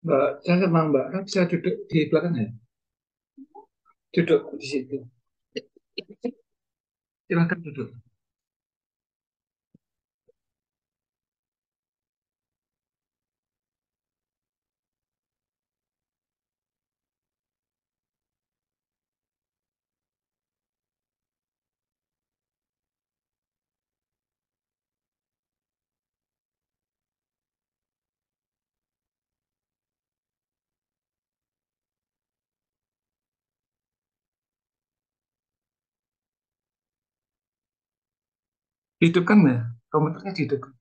Mbak, saya sama Mbak Ra bisa duduk di belakang ya? Duduk di situ. Silakan duduk. Dihidupkan ya? Komputernya dihidupkan.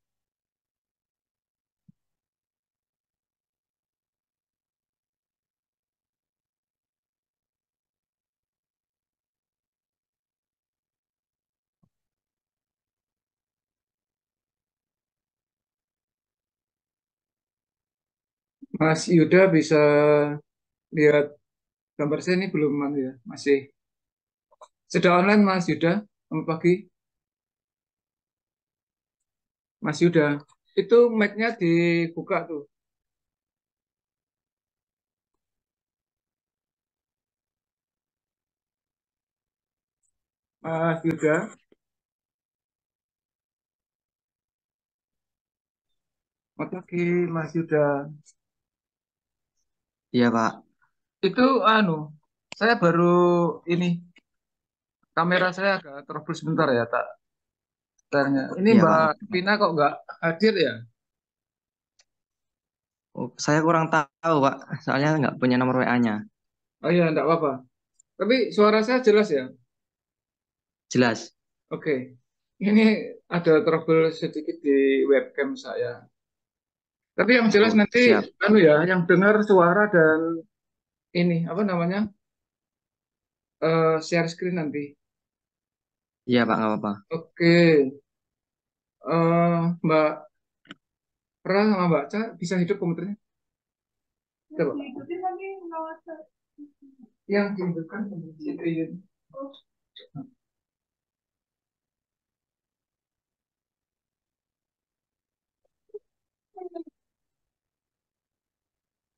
Mas Yuda bisa lihat gambar saya ini belum Mas, ya? Masih. Sudah online Mas Yuda? Selamat pagi, Mas Yuda. Itu mic-nya dibuka tuh. Mas Yuda. Selamat pagi, Mas Yuda. Iya, Pak. Itu saya baru ini kamera saya agak trouble sebentar ya, tak tanya. Ini Iya, Mbak Pak. Vina kok nggak hadir ya? Oh, saya kurang tahu, Pak. Soalnya nggak punya nomor WA-nya. Oh iya, enggak apa-apa. Tapi suara saya jelas ya? Jelas. Oke. Ini ada trouble sedikit di webcam saya. Tapi yang jelas Oh, nanti siap. yang dengar suara dan ini apa namanya? Share screen nanti. Iya, Pak, nggak apa-apa. Oke. Mbak Ra sama Mbak Ca bisa hidup komputernya? Coba. Yang dihidupkan CPU.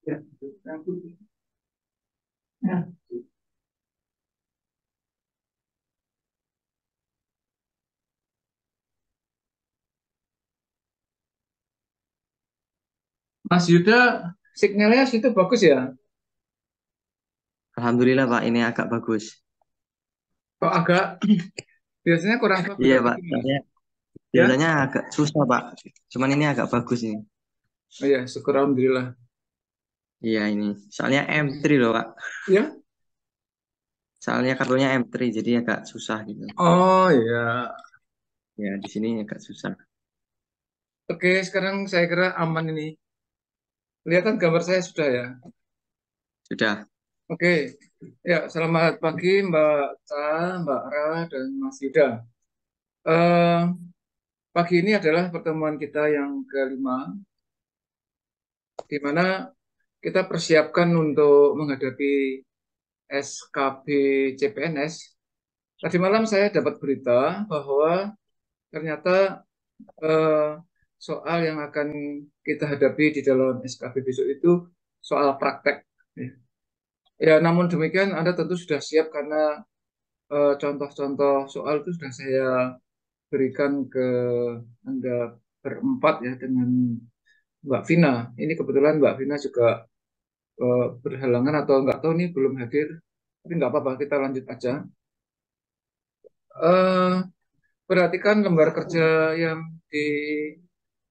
Ya, ya. Mas Yuda, sinyalnya situ bagus ya? Alhamdulillah, Pak. Ini agak bagus. Kok agak biasanya kurang bagus Iya, atau Pak. gimana? Soalnya Ya? biasanya agak susah, Pak. Cuman ini agak bagus ini. Oh ya, syukur alhamdulillah. Iya, ini. Soalnya M3 loh, Pak. Ya? Soalnya kartunya M3, jadi agak susah gitu. Oh ya. Ya, di sini agak susah. Oke, sekarang saya kira aman ini. Kelihatan gambar saya sudah ya. Sudah. Oke. Ya, selamat pagi Mbak Ca, Mbak Ra, dan Mas Yuda. Eh, Pagi ini adalah pertemuan kita yang kelima, di mana kita persiapkan untuk menghadapi SKB CPNS. Tadi malam saya dapat berita bahwa ternyata eh, soal yang akan kita hadapi di dalam SKB besok itu soal praktek. Ya, Ya, namun demikian Anda tentu sudah siap karena contoh-contoh soal itu sudah saya berikan ke Anda berempat ya dengan Mbak Vina. Ini kebetulan Mbak Vina juga berhalangan atau nggak tahu nih belum hadir. Tapi nggak apa-apa, kita lanjut aja. Eh, Perhatikan lembar kerja yang di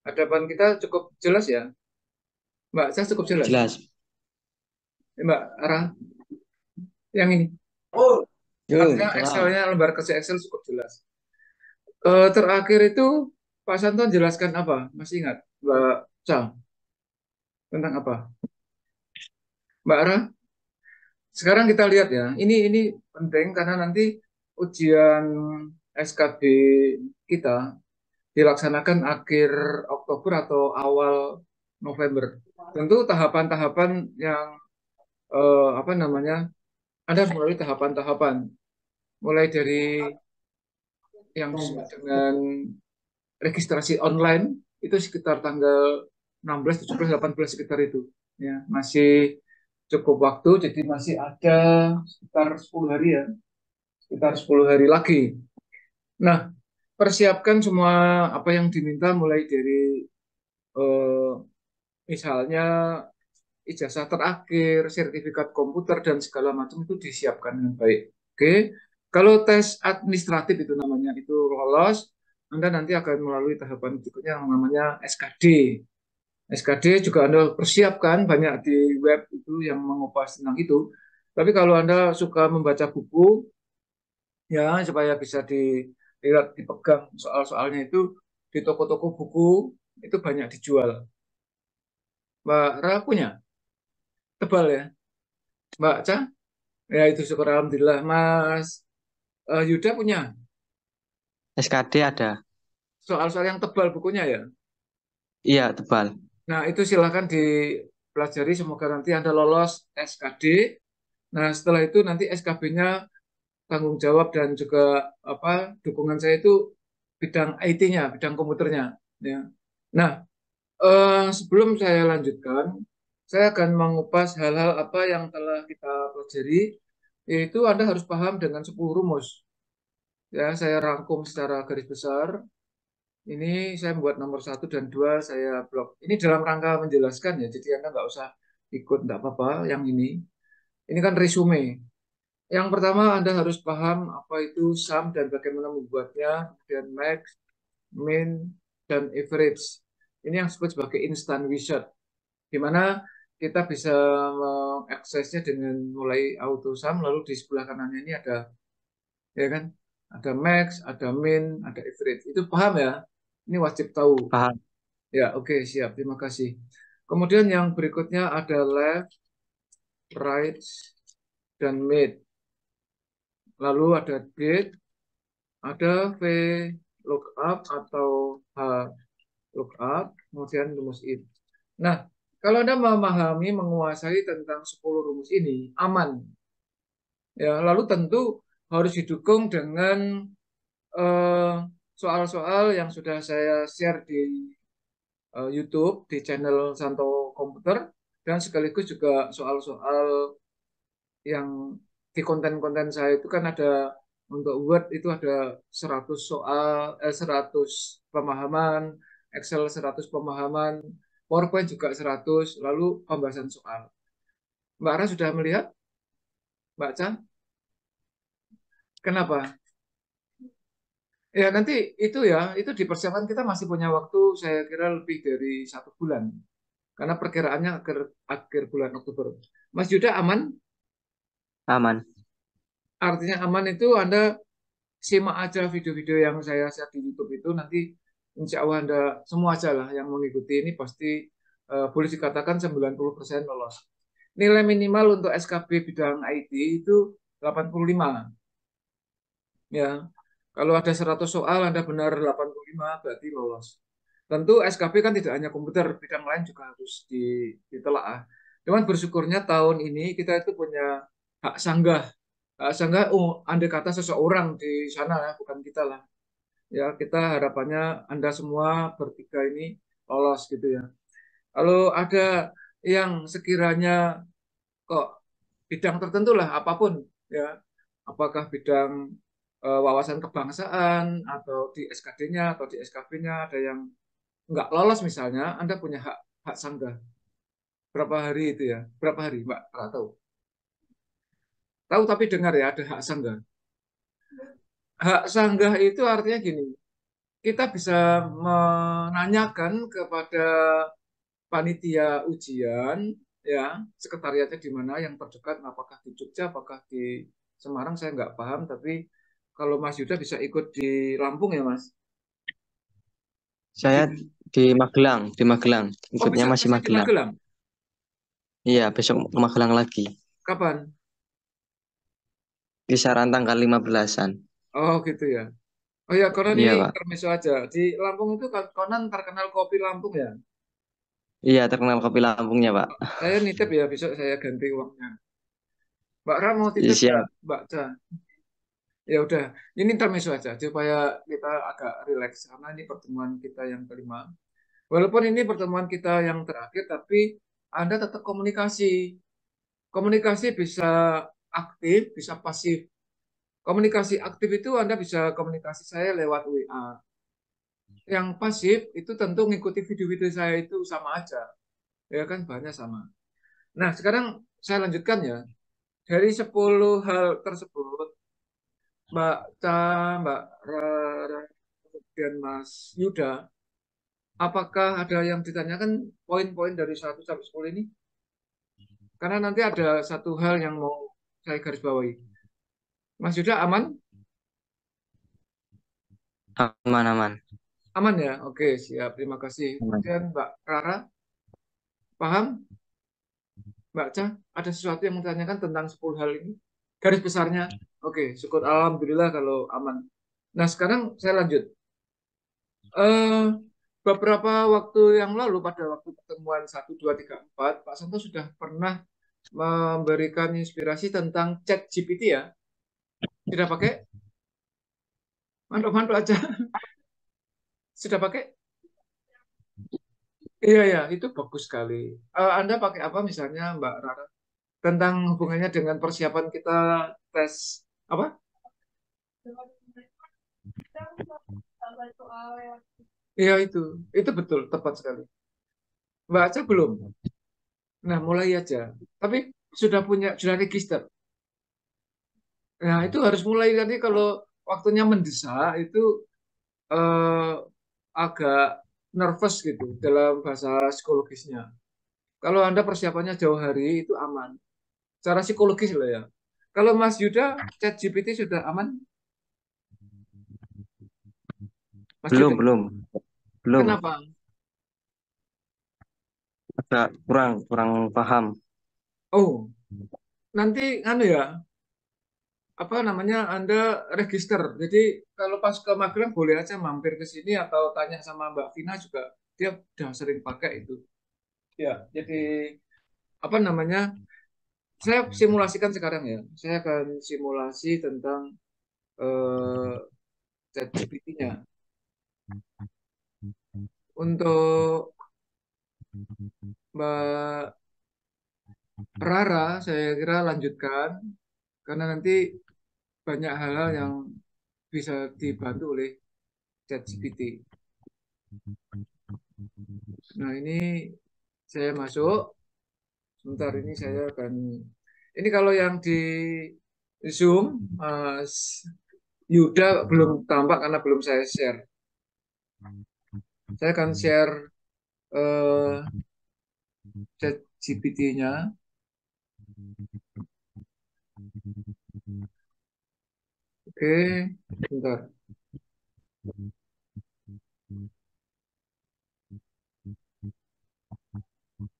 hadapan kita cukup jelas ya, Mbak. Saya cukup jelas. Jelas. Mbak Ara, yang ini. Yo, Artinya salam. Excelnya, lembar kerja Excel cukup jelas. Terakhir itu Pak Santon jelaskan apa? Masih ingat, Mbak Cha, tentang apa? Mbak Ara, sekarang kita lihat ya. Ini penting karena nanti ujian SKB kita dilaksanakan akhir Oktober atau awal November. Tentu tahapan-tahapan yang apa namanya? Ada harus melalui tahapan-tahapan, mulai dari yang disebut dengan registrasi online itu sekitar tanggal 16, 17, 18 sekitar itu. ya, masih cukup waktu, jadi masih ada sekitar 10 hari ya, sekitar 10 hari lagi. Nah, persiapkan semua apa yang diminta mulai dari eh, misalnya ijazah terakhir, sertifikat komputer dan segala macam itu disiapkan dengan baik. Oke. Kalau tes administratif itu namanya itu lolos, Anda nanti akan melalui tahapan berikutnya yang namanya SKD. SKD juga Anda persiapkan banyak di web itu yang mengupas tentang itu. Tapi kalau Anda suka membaca buku, ya supaya bisa dilihat, dipegang soal-soalnya itu di toko-toko buku itu banyak dijual. Mbak Ra punya? Tebal ya? Mbak Ca? Ya itu syukur Alhamdulillah. Mas Yuda punya SKD ada. soal-soal yang tebal bukunya ya? Iya, tebal. Nah itu silahkan dipelajari, semoga nanti Anda lolos SKD. Nah setelah itu nanti SKB-nya tanggung jawab dan juga apa dukungan saya itu bidang IT-nya, bidang komputernya. Ya. Nah, sebelum saya lanjutkan, saya akan mengupas hal-hal apa yang telah kita pelajari, yaitu Anda harus paham dengan 10 rumus. Ya, saya rangkum secara garis besar. Ini saya buat nomor satu dan dua saya blok. Ini dalam rangka menjelaskan ya, jadi Anda nggak usah ikut, nggak apa-apa. Yang ini kan resume. Yang pertama Anda harus paham apa itu sum dan bagaimana membuatnya, kemudian max, min, dan average. Ini yang disebut sebagai instant wizard, di mana kita bisa mengaksesnya dengan mulai auto sum, lalu di sebelah kanannya ini ada, ya kan, ada max, ada min, ada average. Itu paham ya? Ini wajib tahu. Paham. Ya, oke, siap. Terima kasih. Kemudian yang berikutnya ada left, right, dan mid. Lalu ada date, ada V lookup atau H lookup, kemudian rumus if. Nah, kalau Anda memahami, menguasai tentang 10 rumus ini, aman. Ya, lalu tentu harus didukung dengan eh, soal-soal yang sudah saya share di YouTube, di channel Santo Komputer, dan sekaligus juga soal-soal yang di konten-konten saya itu kan ada untuk Word itu ada 100 soal, 100 pemahaman, Excel 100 pemahaman, PowerPoint juga 100, lalu pembahasan soal. Mbak Ara sudah melihat? Mbak Chan? Kenapa? Ya nanti itu ya, itu dipersiapkan, kita masih punya waktu saya kira lebih dari 1 bulan. Karena perkiraannya akhir, akhir bulan Oktober. Mas Yuda aman? Aman. Artinya aman itu Anda simak aja video-video yang saya share di YouTube itu, nanti insya Allah Anda semua aja lah yang mengikuti ini pasti boleh dikatakan 90% lolos. Nilai minimal untuk SKB bidang IT itu 85. Ya, kalau ada 100 soal Anda benar 85 berarti lolos. Tentu SKB kan tidak hanya komputer, bidang lain juga harus ditelaah. Cuman bersyukurnya tahun ini kita itu punya hak sanggah. Hak sanggah, oh, andai kata seseorang di sana ya, bukan kita lah. Ya, kita harapannya Anda semua bertiga ini lolos gitu ya. Kalau ada yang sekiranya kok bidang tertentu lah apapun ya, apakah bidang wawasan kebangsaan atau di SKD-nya atau di SKB-nya ada yang nggak lolos misalnya, Anda punya hak hak sanggah. Berapa hari itu ya? Berapa hari, Mbak? Nggak tahu. Tahu tapi dengar ya ada hak sanggah. Hak sanggah itu artinya gini, kita bisa menanyakan kepada panitia ujian, ya, sekretariatnya di mana yang terdekat, apakah di Jogja, apakah di Semarang, saya nggak paham, tapi kalau Mas Yuda bisa ikut di Lampung ya, Mas? Saya Di- di Magelang, di Magelang. Oh, Ikutnya bisa masih masih di Magelang. Magelang. Iya, besok ke Magelang lagi. Kapan? Kisaran tanggal 15-an. Oh, gitu ya. Oh ya, konon ini Iya, Pak. intermezzo aja. Di Lampung itu konon terkenal kopi Lampung ya. Iya, terkenal kopi Lampungnya, Pak. Saya nitip ya, besok saya ganti uangnya. Mbak Ram mau Iya, titip nggak, siap. Mbak Ca? Ya udah, ini intermezzo aja supaya kita agak rileks karena ini pertemuan kita yang kelima. Walaupun ini pertemuan kita yang terakhir, tapi Anda tetap komunikasi. Komunikasi bisa aktif, bisa pasif. Komunikasi aktif itu Anda bisa komunikasi saya lewat WA. Yang pasif itu tentu mengikuti video-video saya itu sama aja. Ya kan, banyak sama. Nah, sekarang saya lanjutkan ya. Dari 10 hal tersebut, Mbak Ca, Mbak Rara, dan Mas Yuda, apakah ada yang ditanyakan poin-poin dari 1 sampai 10 ini? Karena nanti ada satu hal yang mau saya garis bawahi. Mas Yuda aman? Aman-aman. Aman ya? Oke, siap. Terima kasih. Aman. Kemudian Mbak Rara, paham? Mbak Ca, ada sesuatu yang mau ditanyakan tentang 10 hal ini? Garis besarnya? Oke, syukur Alhamdulillah kalau aman. Nah, sekarang saya lanjut. Eh, Beberapa waktu yang lalu, pada waktu pertemuan 1, 2, 3, 4, Pak Santo sudah pernah memberikan inspirasi tentang chat GPT ya. Sudah pakai? Mantuk-mantuk aja. Sudah pakai? Iya, ya, itu bagus sekali. Anda pakai apa misalnya, Mbak Rara? Tentang hubungannya dengan persiapan kita tes apa? Iya, itu betul, tepat sekali. Mbak Aca belum. Nah, mulai aja. Tapi sudah register. Nah, itu harus mulai nanti kalau waktunya mendesak itu eh, agak nervous gitu dalam bahasa psikologisnya. Kalau Anda persiapannya jauh hari itu aman. Secara psikologis lah ya. Kalau Mas Yuda, ChatGPT sudah aman? Mas Belum, Yuda, belum, belum. kenapa? Agak kurang, kurang paham. Oh, nanti anu ya, apa namanya, Anda register. Jadi kalau pas ke Magelang boleh aja mampir ke sini atau tanya sama Mbak Vina juga. Dia udah sering pakai itu. Ya, jadi apa namanya? Saya simulasikan sekarang ya. Saya akan simulasi tentang eh, ChatGPT-nya. Untuk Mbak Rara, saya kira lanjutkan karena nanti banyak hal-hal yang bisa dibantu oleh ChatGPT. Nah, ini saya masuk. Sebentar ini saya akan. Ini kalau yang di Zoom, Yuda belum tampak karena belum saya share. Saya akan share eh, chat GPT-nya. Oke, sebentar.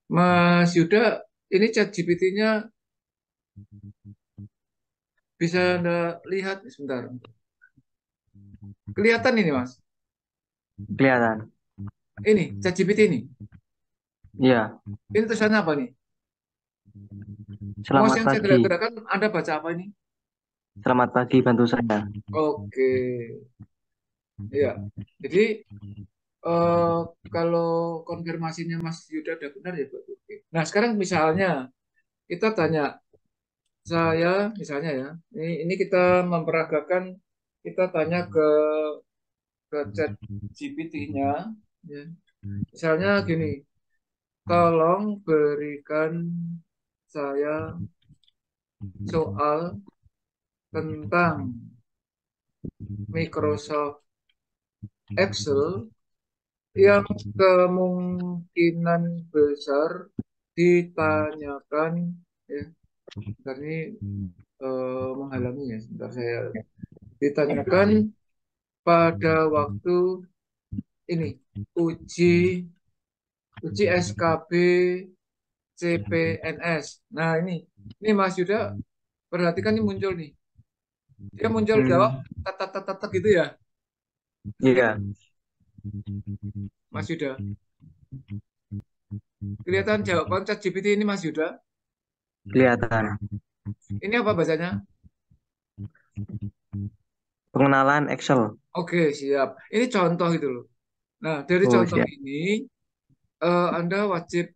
Mas Yuda, ini chat GPT-nya bisa Anda lihat sebentar. Kelihatan ini, Mas. Kelihatan. Ini chat GPT ini. Iya. Ini tulisannya apa nih? Mouse Selamat yang saya pagi. gerak-gerakkan, Anda baca apa ini? Selamat pagi, bantu saya. Oke, ya. Jadi eh, kalau konfirmasinya Mas Yuda udah benar ya, Pak. Oke. Nah, sekarang misalnya kita tanya saya, misalnya ya, ini kita memperagakan, kita tanya ke chat GPT-nya, ya. Misalnya gini, tolong berikan saya soal tentang Microsoft Excel yang kemungkinan besar ditanyakan, ya, sebentar ini menghalangi ya, sebentar saya ditanyakan pada waktu ini uji uji SKB CPNS. Nah, ini Mas Yuda perhatikan, ini muncul nih. Dia muncul jawab Hmm, tat gitu ya, iya, Mas Yuda. Kelihatan jawaban ChatGPT ini, Mas Yuda. kelihatan. Ini apa bacanya? Pengenalan Excel. Oke, siap. Ini contoh gitu loh. Nah, dari Oh, contoh siap. ini Anda wajib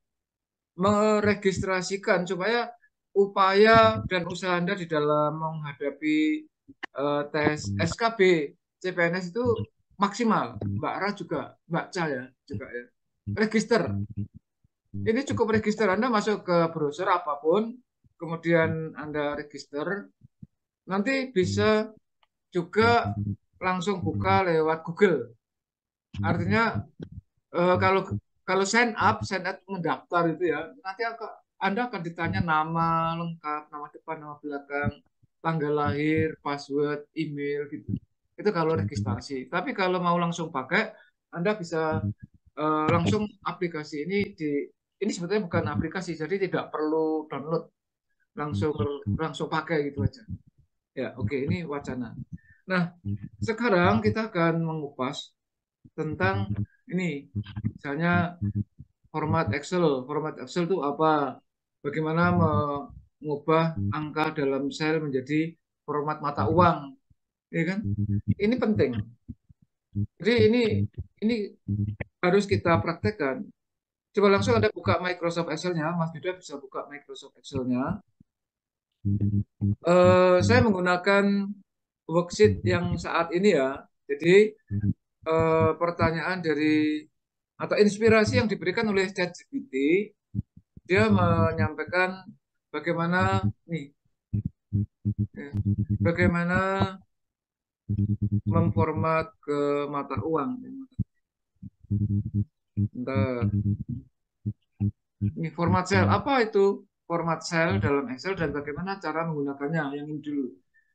meregistrasikan supaya upaya dan usaha Anda di dalam menghadapi tes SKB CPNS itu maksimal. Mbak Ra juga, Mbak Ca ya, juga ya. Register. Ini cukup register Anda masuk ke browser apapun, kemudian Anda register, nanti bisa juga langsung buka lewat Google. Artinya kalau kalau sign up mendaftar itu ya, nanti Anda akan ditanya nama lengkap, nama depan, nama belakang, tanggal lahir, password, email gitu. Itu kalau registrasi. Tapi kalau mau langsung pakai, Anda bisa langsung aplikasi ini sebetulnya bukan aplikasi, jadi tidak perlu download, langsung langsung pakai gitu aja. Ya, oke, ini wacana. Nah, sekarang kita akan mengupas tentang ini, misalnya format Excel. Format Excel itu apa? Bagaimana mengubah angka dalam sel menjadi format mata uang, ya kan? Ini penting. Jadi ini harus kita praktekkan. Coba langsung Anda buka Microsoft Excel-nya, Mas Yuda bisa buka Microsoft Excel-nya. Saya menggunakan worksheet yang saat ini ya. Jadi pertanyaan dari atau inspirasi yang diberikan oleh ChatGPT, dia menyampaikan bagaimana nih, ya, bagaimana memformat ke mata uang. Bentar. Ini format sel. Apa itu format sel dalam Excel dan bagaimana cara menggunakannya? Yang ini dulu.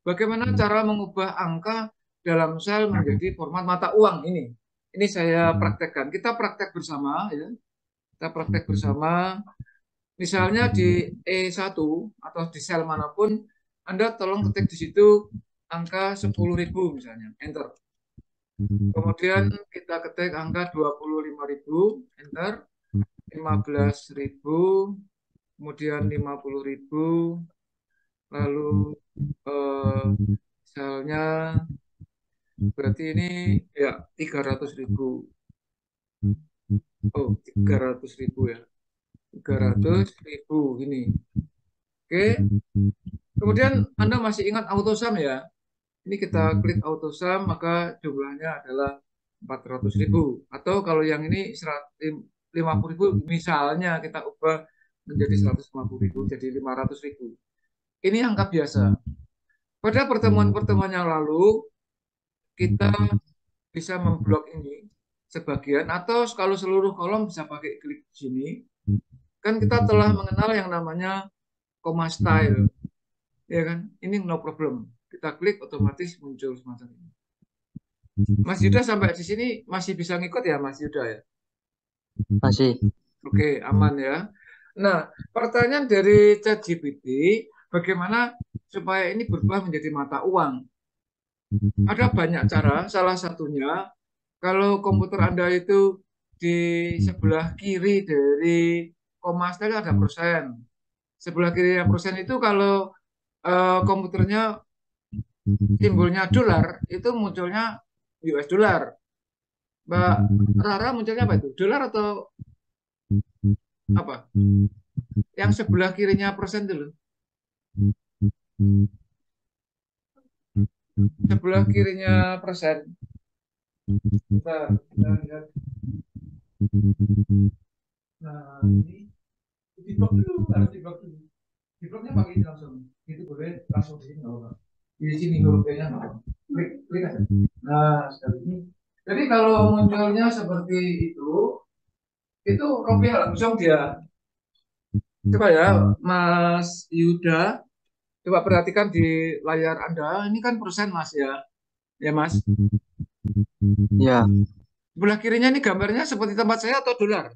Bagaimana cara mengubah angka dalam sel menjadi format mata uang ini? Ini saya praktekkan. Kita praktek bersama ya. Kita praktek bersama. Misalnya di E1 atau di sel manapun, Anda tolong ketik di situ angka 10.000 misalnya, enter. Kemudian kita ketik angka 25.000, enter. 15.000, kemudian 50.000, lalu misalnya berarti ini ya 300.000. Oh, 300.000 ya. 300.000 ini. Oke. Kemudian Anda masih ingat autosum ya? Ini kita klik autosum maka jumlahnya adalah 400.000. Atau kalau yang ini 50.000 misalnya kita ubah menjadi 150.000 jadi 500.000. Ini angka biasa. Pada pertemuan-pertemuan yang lalu kita bisa memblok ini sebagian atau kalau seluruh kolom bisa pakai klik di sini. Kan kita telah mengenal yang namanya comma style. Ya kan? Ini no problem. Kita klik otomatis muncul semacam ini. Mas Yuda sampai di sini masih bisa ngikut ya Mas Yuda ya? Masih. Oke, aman ya. Nah, pertanyaan dari ChatGPT, bagaimana supaya ini berubah menjadi mata uang? Ada banyak cara, salah satunya kalau komputer Anda itu di sebelah kiri dari koma style ada persen. Sebelah kiri yang persen itu kalau komputernya simbolnya dolar, itu munculnya US dollar. Mbak Rara munculnya apa itu? Dolar atau apa? Yang sebelah kirinya persen dulu. Sebelah kirinya persen. Kita lihat. Nah, ini di blok dulu, harus di blok dulu. Di bloknya pakai ini langsung. Itu boleh langsung di sini. Di sini huruf B-nya. Klik, klik aja. Nah, sekali ini. Jadi kalau munculnya seperti itu Robi langsung dia. Coba ya, Mas Yuda, coba perhatikan di layar Anda. Ini kan persen Mas ya, ya Mas. Ya, Sebelah kirinya ini gambarnya seperti tempat saya atau dolar?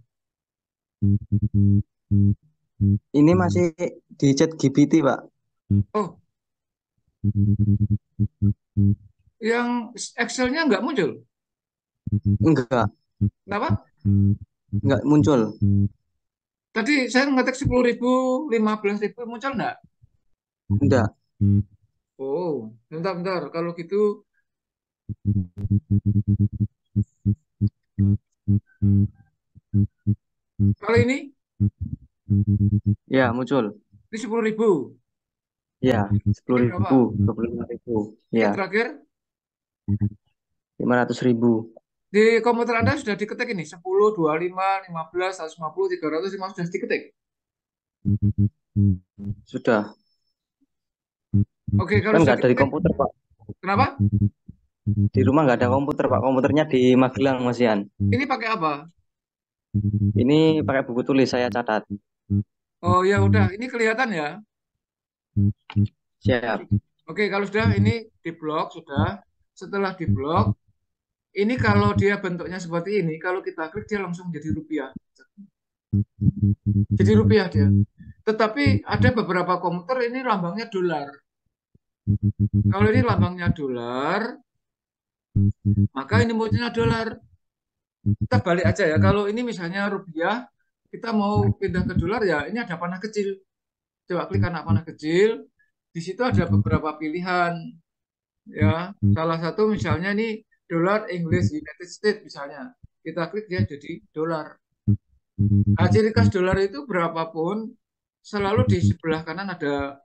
ini masih di chat GPT, Pak. Oh, yang Excel-nya nggak muncul. Enggak, Kenapa? enggak muncul. Tadi saya ngetik 10.000, 15.000 muncul nggak? Enggak. Oh, bentar-bentar. Kalau gitu, kalau ini Ya, muncul. Ini 10.000. Ya, sepuluh Ini ribu, berapa? 25.000. Ini Ya, terakhir 500.000. di komputer Anda sudah diketik ini 10, 25, 15, 150, 300, 500 sudah diketik. Sudah. Oke, kalau Kan sudah nggak dari diketik, komputer, Pak. kenapa? Di rumah nggak ada komputer, Pak. Komputernya di Magelang, Mas Yan. Ini pakai apa? Ini pakai buku tulis saya catat. Oh ya udah, ini kelihatan ya. Siap. Oke, kalau sudah ini di blok sudah. Setelah di blok, ini kalau dia bentuknya seperti ini, kalau kita klik dia langsung jadi rupiah. Jadi rupiah dia. Tetapi ada beberapa komputer ini lambangnya dolar. Kalau ini lambangnya dolar, maka ini munculnya dolar. Kita balik aja ya. Kalau ini misalnya rupiah, kita mau pindah ke dolar ya, ini ada panah kecil. Coba klik anak panah kecil. Di situ ada beberapa pilihan. Ya, salah satu misalnya ini dolar Inggris United States misalnya. Kita klik dia jadi dolar. Nah, ciri khas dolar itu berapapun selalu di sebelah kanan ada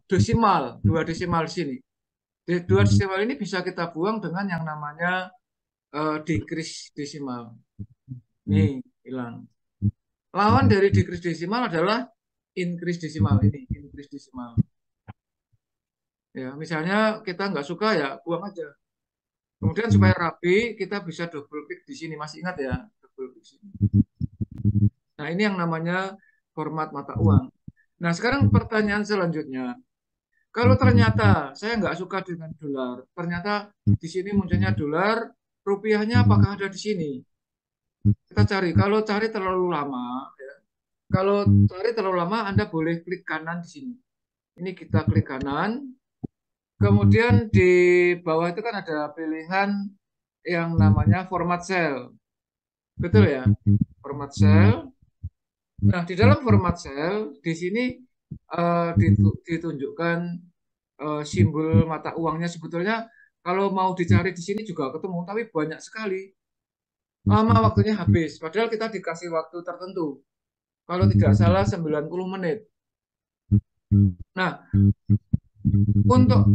desimal, dua desimal di sini. Dua desimal ini bisa kita buang dengan yang namanya decrease desimal. Nih, hilang. Lawan dari decrease desimal adalah increase desimal ini, increase desimal. Ya, misalnya kita nggak suka ya buang aja. Kemudian supaya rapi, kita bisa double klik di sini. Masih ingat ya, double klik sini. Nah, ini yang namanya format mata uang. Nah, sekarang pertanyaan selanjutnya. Kalau ternyata saya nggak suka dengan dolar, ternyata di sini munculnya dolar, rupiahnya apakah ada di sini? Kita cari. Kalau cari terlalu lama, ya. Kalau cari terlalu lama, Anda boleh klik kanan di sini. Ini kita klik kanan. Kemudian di bawah itu kan ada pilihan yang namanya format cell. Betul ya? Format cell. Nah, di dalam format cell, di sini ditunjukkan simbol mata uangnya. Sebetulnya kalau mau dicari di sini juga ketemu, tapi banyak sekali. Lama waktunya habis. Padahal kita dikasih waktu tertentu. Kalau tidak salah 90 menit. Nah, untuk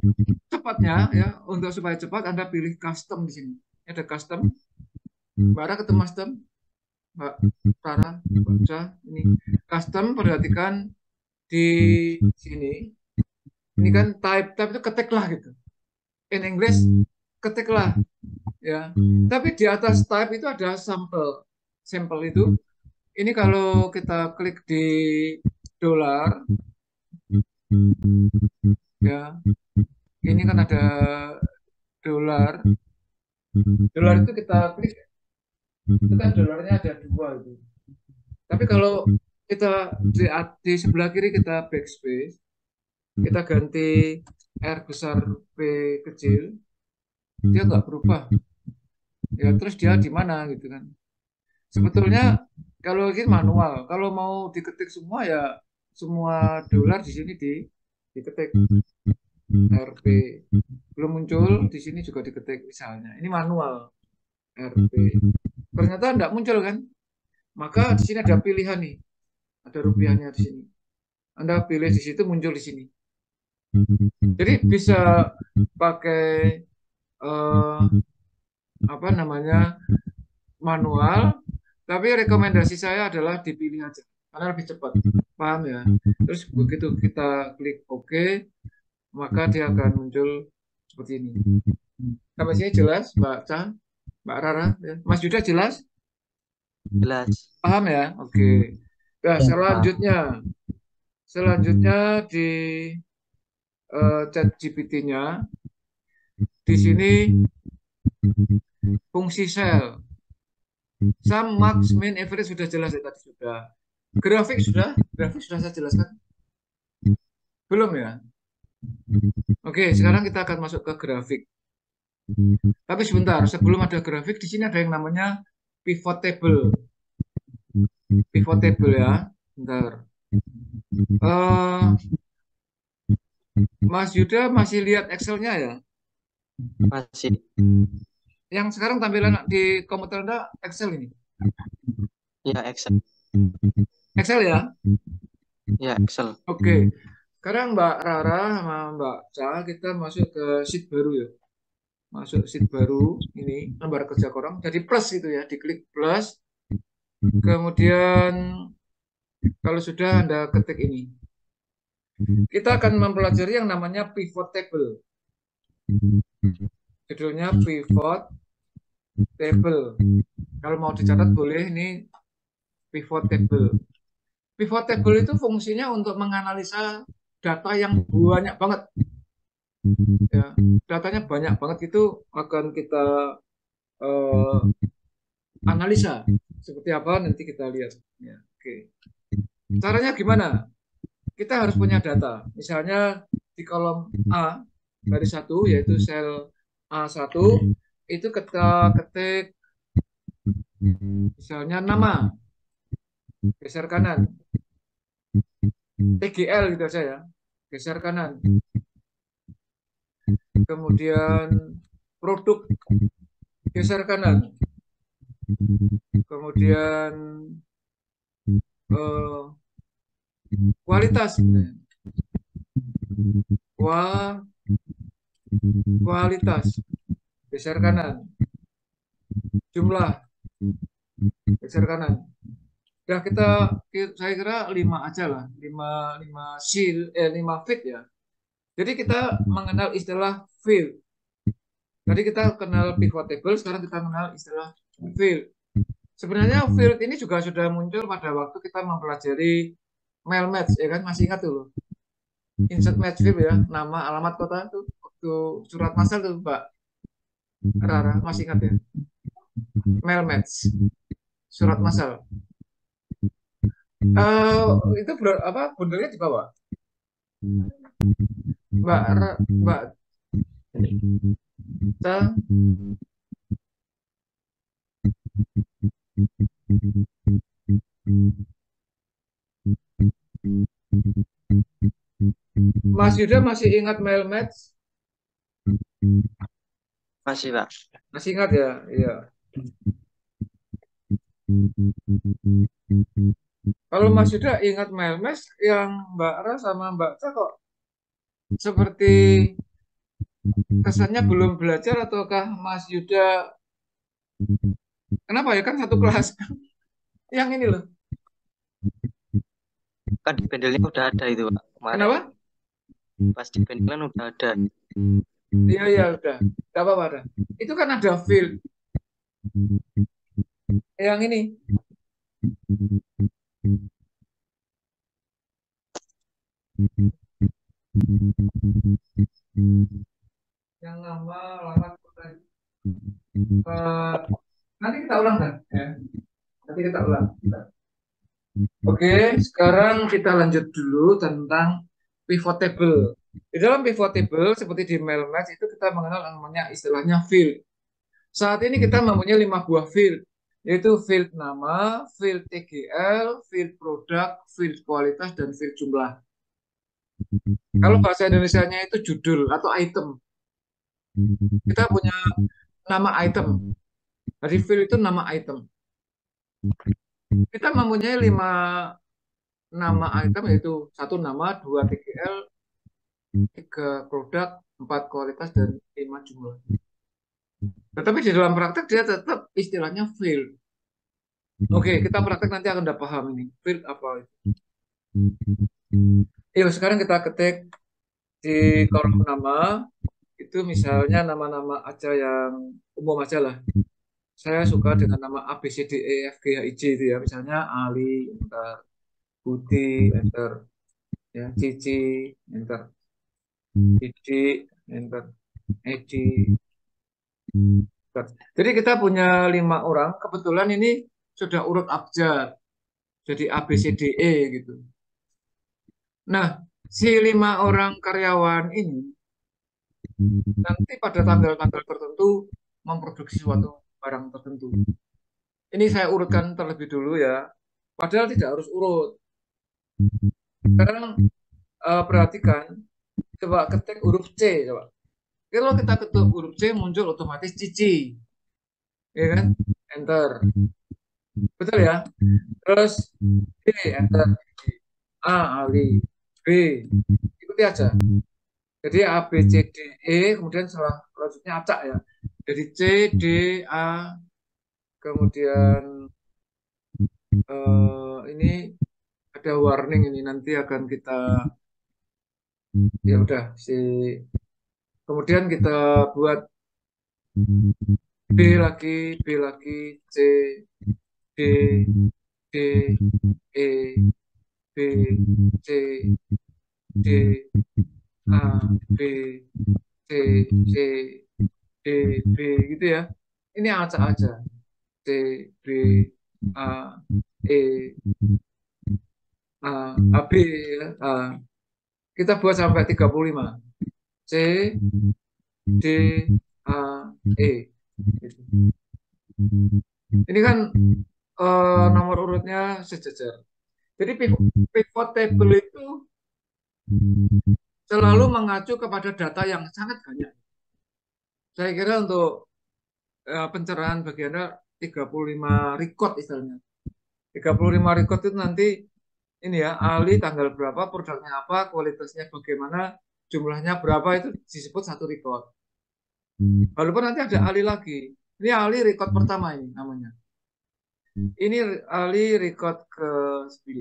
cepatnya ya, untuk supaya cepat Anda pilih custom di sini. Ada custom. Mbak Ra ketemu custom. Mbak Tara, Mbak Ca, ini custom. Perhatikan di sini. Ini kan type itu ketiklah gitu. In English ketiklah ya. Tapi di atas type itu ada sampel. Sampel itu ini kalau kita klik di dolar ya. Ini kan ada dolar. Dolar itu kita klik, itu kan dolarnya ada dua itu. Tapi kalau kita di sebelah kiri kita backspace, kita ganti R besar P kecil, dia nggak berubah. Ya terus dia di mana gitu kan. Sebetulnya kalau ini manual, kalau mau diketik semua ya semua dolar di sini diketik RP. Belum muncul di sini juga diketik misalnya. Ini manual RP. Ternyata tidak muncul kan? Maka di sini ada pilihan nih. Ada rupiahnya di sini. Anda pilih di situ muncul di sini. Jadi bisa pakai eh, apa namanya manual, tapi rekomendasi saya adalah dipilih aja karena lebih cepat. Paham ya? Terus begitu kita klik OK, maka dia akan muncul seperti ini. Sampai sini jelas, Mbak Chan, Mbak Rara, ya. Mas Yuda jelas? Jelas. Paham ya? Oke. Nah, Ya, Pak. selanjutnya di chat GPT-nya, di sini fungsi sel. Sum, max, min, average sudah jelas ya tadi sudah. Grafik sudah saya jelaskan. Belum ya? Oke, sekarang kita akan masuk ke grafik. Tapi sebentar, sebelum ada grafik, di sini ada yang namanya pivot table. Pivot table ya. Bentar. Eh, Mas Yuda masih lihat Excel-nya ya? Masih. Yang sekarang tampilan di komputer Anda Excel ini. Ya, Excel. Excel ya. Ya, Excel. Oke. Sekarang Mbak Rara sama Mbak Ca kita masuk ke sheet baru ya. Masuk sheet baru ini lembar kerja korang. Jadi plus itu ya, diklik plus. Kemudian kalau sudah Anda ketik ini, kita akan mempelajari yang namanya pivot table. Judulnya pivot table. Kalau mau dicatat boleh ini pivot table. Pivot table itu fungsinya untuk menganalisa data yang banyak banget. Ya, datanya banyak banget itu akan kita eh, analisa. Seperti apa nanti kita lihat. Ya, oke. Caranya gimana? Kita harus punya data. Misalnya di kolom A dari satu yaitu sel A1 itu kita ketik misalnya nama geser kanan TGL gitu aja ya geser kanan kemudian produk geser kanan kemudian eh, kualitas kualitas geser kanan jumlah geser kanan. Ya saya kira 5 aja lah, 5 feet ya. Jadi kita mengenal istilah field. Tadi kita kenal pivot table, sekarang kita mengenal istilah field. Sebenarnya field ini juga sudah muncul pada waktu kita mempelajari mail match, ya kan? Masih ingat tuh, insert match field ya, nama alamat kota itu waktu surat masal tuh, Mbak Rara, masih ingat ya? Mail match, surat masal. Itu apa? Bundelnya di bawah. Mbak Ta, Mas Yuda masih ingat mail match? Masih, Pak. Masih ingat ya? Iya. Kalau Mas Yuda ingat mail match yang Mbak Ra sama Mbak Ta kok seperti kesannya belum belajar ataukah Mas Yuda kenapa ya kan satu kelas yang ini loh. Kan di pendelnya udah ada itu, Pak. Kemarin Kenapa? pas di pendelan udah ada. Iya iya udah. Gak apa-apa dah. Itu kan ada field yang ini. Yang nama alamat kota. Nanti kita ulang kan? Ya. Nanti kita ulang. Oke, sekarang kita lanjut dulu tentang pivot table. Di dalam pivot table, seperti di Mailmatch, itu kita mengenal namanya istilahnya field. Saat ini kita mempunyai 5 buah field, yaitu field nama, field TGL, field produk, field kualitas, dan field jumlah. Kalau bahasa Indonesianya itu judul atau item. Kita punya nama item. Jadi field itu nama item. Kita mempunyai 5 nama item, yaitu satu nama, 2 TGL, 3 produk, 4 kualitas, dan 5 jumlah. Tetapi di dalam praktek dia tetap istilahnya field. Oke, kita praktek nanti akan udah paham ini. Field apa itu. Yuk, sekarang kita ketik di kolom nama, itu misalnya nama-nama aja yang umum aja lah. Saya suka dengan nama A, B, C, D, E, F, G, H, I, J itu ya. Misalnya Ali, enter. Budi, enter. Ya, Cici, enter. Didi, enter. Edi, enter. Jadi kita punya 5 orang. Kebetulan ini sudah urut abjad. Jadi A, B, C, D, E gitu. Nah, si 5 orang karyawan ini nanti pada tanggal-tanggal tertentu memproduksi suatu barang tertentu. Ini saya urutkan terlebih dulu ya. Padahal tidak harus urut. Sekarang perhatikan, coba ketik huruf C coba. Kalau kita ketik huruf C muncul otomatis Cici, ya kan? Enter. Betul ya? Terus B, enter. A, Ali. B, ikuti aja. Jadi A, B, C, D, E, kemudian selanjutnya acak ya. Jadi C, D, A, kemudian ini ada warning ini nanti akan kita, ya udah si, kemudian kita buat B lagi, B lagi, C, D, D, E, B, C, D, A, B, C, C, D, B gitu ya. Ini acak aja. C, B, A, E, A, A, B ya. A. Kita buat sampai 35. C, D, A, E. Gitu. Ini kan nomor urutnya sejajar. Jadi pivot table itu selalu mengacu kepada data yang sangat banyak. Saya kira untuk pencerahan bagiannya 35 record istilahnya. 35 record itu nanti ini ya, Ali tanggal berapa, produknya apa, kualitasnya bagaimana, jumlahnya berapa itu disebut satu record. Walaupun nanti ada Ali lagi. Ini Ali record pertama ini namanya. Ini Ali record ke-9.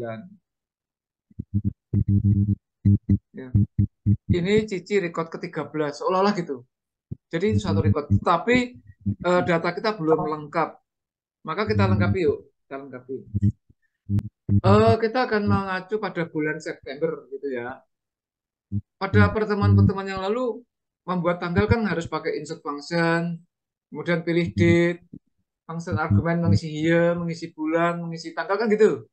Ya. Ini Cici record ke-13, seolah-olah gitu. Jadi itu satu record. Tapi data kita belum lengkap. Maka kita lengkapi yuk. Kita lengkapi. Kita akan mengacu pada bulan September gitu ya. Pada pertemuan-pertemuan yang lalu membuat tanggal kan harus pakai insert function, kemudian pilih date, function argumen mengisi year, mengisi bulan, mengisi tanggal kan gitu.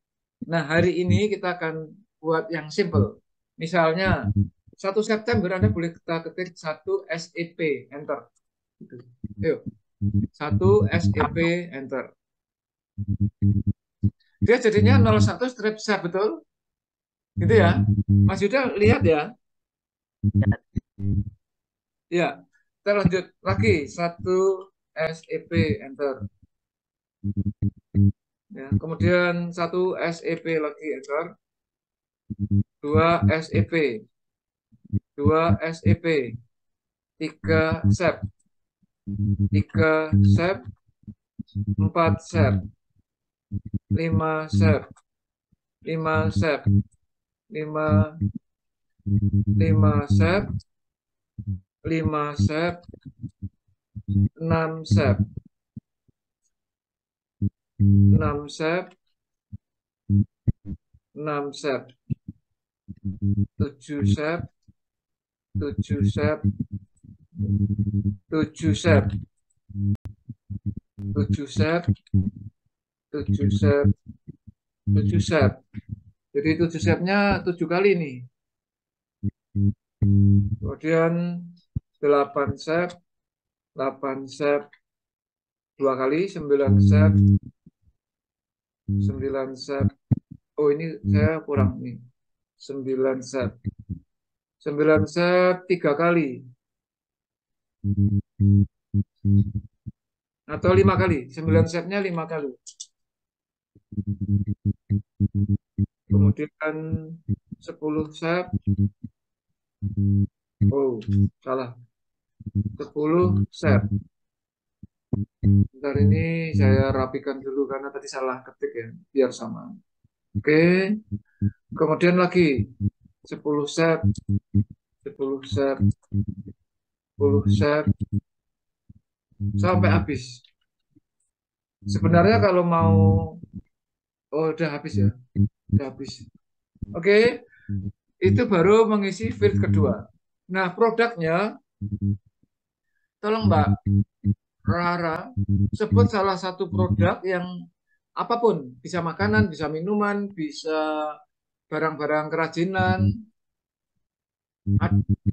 Nah, hari ini kita akan buat yang simple. Misalnya 1 September Anda boleh kita ketik 1 SEP, enter. Gitu. Yuk, 1 SEP, enter. Dia jadinya 01 strip set, betul? Gitu ya. Mas Yuda lihat ya. Ya, kita lanjut lagi. 1 SEP, enter. Ya, kemudian 1 SEP lagi, enter. 2 SEP. 2 SEP. 3 SEP. 3 SEP. 4 SEP. 5 SEP. 5 SEP. 5 SEP. 5 SEP. 6 SEP. 6 SEP. 6 SEP. 7 SEP. 7 SEP. 7 SEP. 7 SEP. 7 SEP. 7 SEP. Jadi 7 SEP-nya 7 kali nih. Kemudian 8 SEP. 8 SEP 2 kali, 9 SEP. 9 SEP. Oh, ini saya kurang nih. 9 SEP. 9 SEP 3 kali. Atau 5 kali. 9 SEP-nya 5 kali. Kemudian 10 SEP. Oh, salah. 10 SEP. Bentar ini saya rapikan dulu karena tadi salah ketik ya, biar sama. Oke. Kemudian lagi 10 SEP. 10 SEP. 10 SEP. Sampai habis. Sebenarnya kalau mau, oh udah habis ya. Udah habis. Oke. Itu baru mengisi field kedua. Nah, produknya, tolong Mbak Rara, sebut salah satu produk yang apapun, bisa makanan, bisa minuman, bisa barang-barang kerajinan.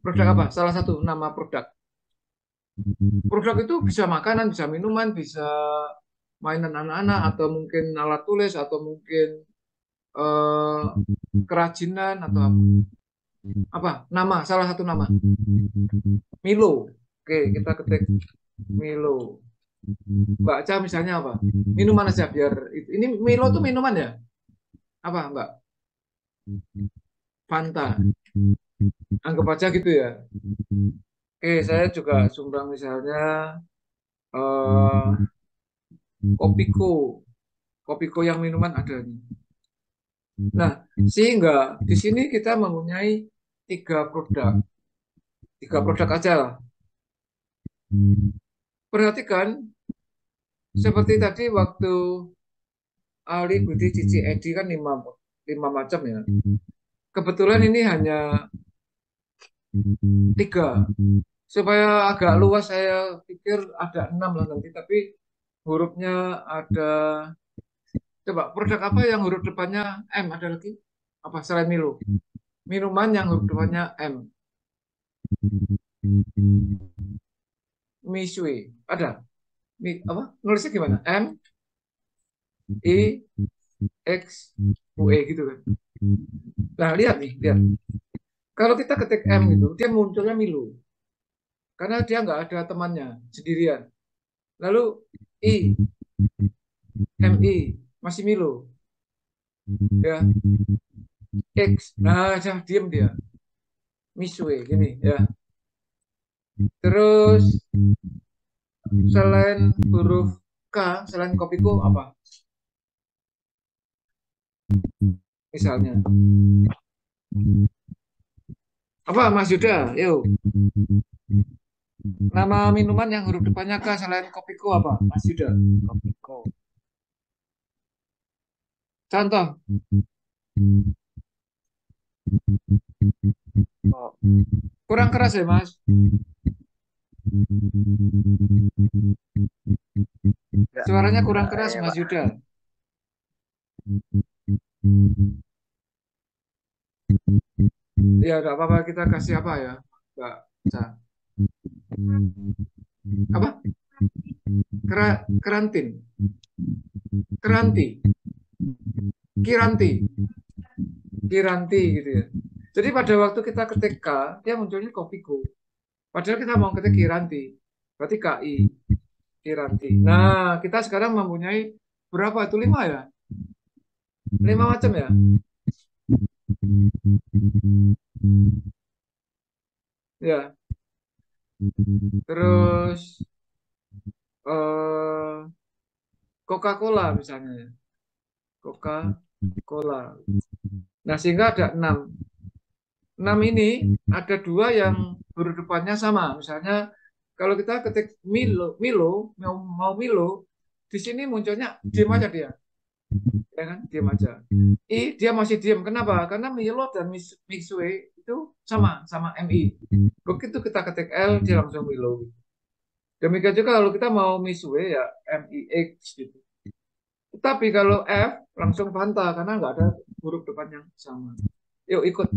Produk apa? Salah satu nama produk. Produk itu bisa makanan, bisa minuman, bisa mainan anak-anak, atau mungkin alat tulis, atau mungkin eh, kerajinan, atau apa? Nama, salah satu nama. Milo. Oke, kita ketik Milo. Baca misalnya apa? Minuman aja biar ini Milo tuh minuman ya. Apa, Mbak? Fanta. Anggap aja gitu ya. Oke, saya juga sumbang misalnya eh Kopiko. Kopiko yang minuman ada nih. Nah, sehingga di sini kita mempunyai tiga produk. Tiga produk aja lah. Perhatikan, seperti tadi waktu Ali, Budi, Cici, Edi kan lima macam ya. Kebetulan ini hanya tiga. Supaya agak luas saya pikir ada enam lah nanti. Tapi hurufnya ada. Coba produk apa yang huruf depannya M? Ada lagi? Apa selain Milo? Minuman yang huruf depannya M. Misui. Ada? Apa? Nulisnya gimana? M, I, X, U, E gitu kan. Nah, lihat nih, lihat. Kalau kita ketik M gitu, dia munculnya Milo. Karena dia nggak ada temannya, sendirian. Lalu I, MI, masih Milo. Ya, X. Nah, jangan diem dia. Misue, gini ya. Terus selain huruf K, selain kopiku apa? Misalnya. Apa Mas Yuda? Yuk. Nama minuman yang huruf depannya K selain kopiku apa? Mas Yuda. Kopiko. Contoh. Oh, Kurang keras ya Mas. enggak, Suaranya kurang enggak keras ya, Mas Pak. Yuda. Ya nggak apa-apa kita kasih apa ya. Mbak Ca. Apa? Kerantin. Keranti. Kiranti. Kiranti gitu ya. Jadi pada waktu kita ketik K, dia munculnya kopiku. Padahal kita mau ketik Kiranti. Berarti KI. Kiranti. Nah, kita sekarang mempunyai berapa itu? Lima ya? Lima macam ya? Ya. Terus eh, Coca-Cola misalnya ya. Coca-Cola. Nah, sehingga ada enam. Enam ini ada dua yang huruf depannya sama. Misalnya kalau kita ketik mau Milo, di sini munculnya diam aja dia, ya kan? Diam aja. Dia masih diam. Kenapa? Karena Milo dan Mixue itu sama MI. Begitu kita ketik L, dia langsung Milo. Demikian juga kalau kita mau Mixue ya MIX gitu. Tapi kalau F langsung Fanta karena nggak ada huruf depan yang sama. Yuk ikut,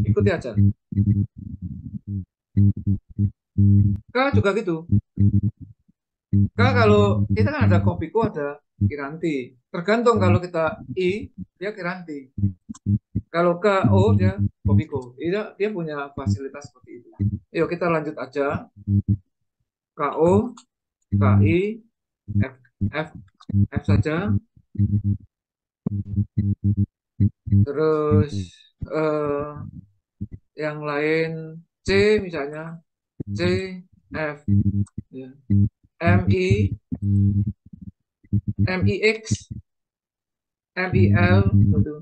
ikuti aja. K juga gitu. Kalau kita kan ada kopiku, ada kiranti. Tergantung kalau kita I, dia kiranti. Kalau K, O, dia kopiku. Dia punya fasilitas seperti itu. Yuk kita lanjut aja. KO, KI, F, F, F saja. Terus eh, yang lain C misalnya. C, F, ya. MI, MIX, MIL, gitu.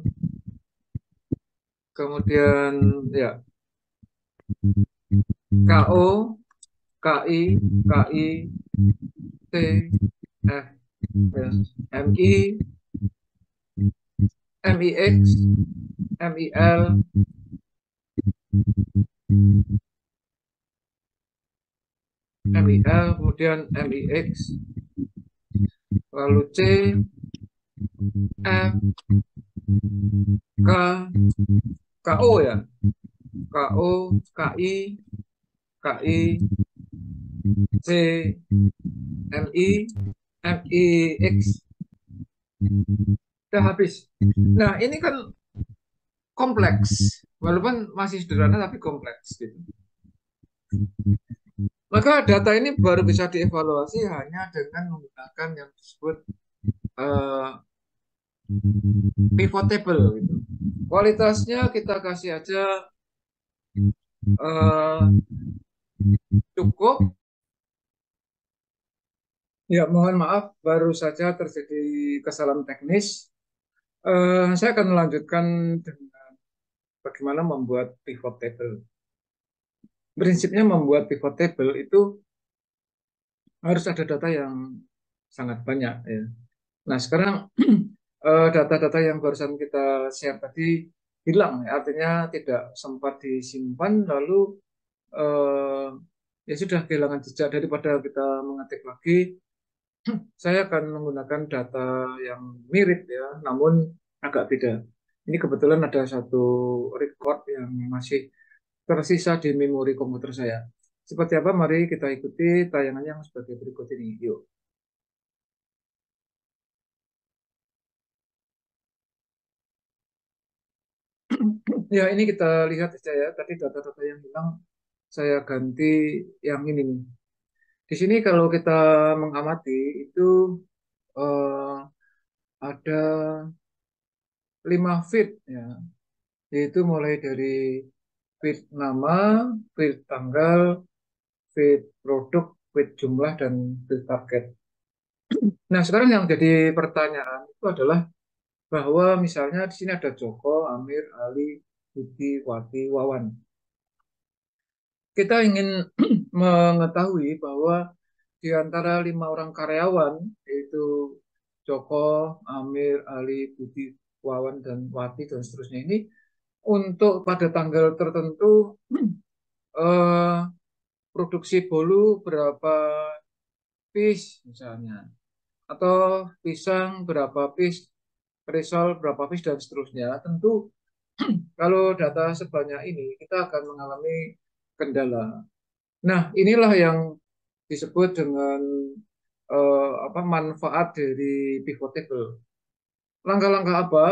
Kemudian ya KO, KI, KI, T, F, ya. MI, MIX, MIL, MIL, kemudian MIX, lalu C, F, K, KO ya, KO, KI, KI, C, MI, MIX, udah habis. Nah, ini kan kompleks, walaupun masih sederhana tapi kompleks gitu. Maka data ini baru bisa dievaluasi hanya dengan menggunakan yang disebut eh, pivotable gitu. Kualitasnya kita kasih aja eh, cukup. Ya, mohon maaf, baru saja terjadi kesalahan teknis. Saya akan melanjutkan dengan bagaimana membuat pivot table. Prinsipnya membuat pivot table itu harus ada data yang sangat banyak ya. Nah, sekarang data-data yang barusan kita share tadi hilang, ya. Artinya tidak sempat disimpan, lalu eh, ya sudah kehilangan jejak. Daripada kita mengetik lagi, saya akan menggunakan data yang mirip ya, namun agak beda. Ini kebetulan ada satu record yang masih tersisa di memori komputer saya. Seperti apa? Mari kita ikuti tayangan yang sebagai berikut ini. Yuk. Ya, ini kita lihat saja ya. Tadi data-data yang hilang saya ganti yang ini nih. Di sini kalau kita mengamati itu eh, ada 5 feed ya, yaitu mulai dari feed nama, feed tanggal, feed produk, feed jumlah, dan feed target. Nah, sekarang yang jadi pertanyaan itu adalah bahwa misalnya di sini ada Joko, Amir, Ali, Budi, Wati, Wawan. Kita ingin mengetahui bahwa di antara 5 orang karyawan, yaitu Joko, Amir, Ali, Budi, Wawan, dan Wati, dan seterusnya ini, untuk pada tanggal tertentu eh, produksi bolu berapa piece misalnya, atau pisang berapa piece, risol berapa piece, dan seterusnya. Tentu kalau data sebanyak ini kita akan mengalami kendala. Nah, inilah yang disebut dengan apa manfaat dari pivot table. Langkah-langkah apa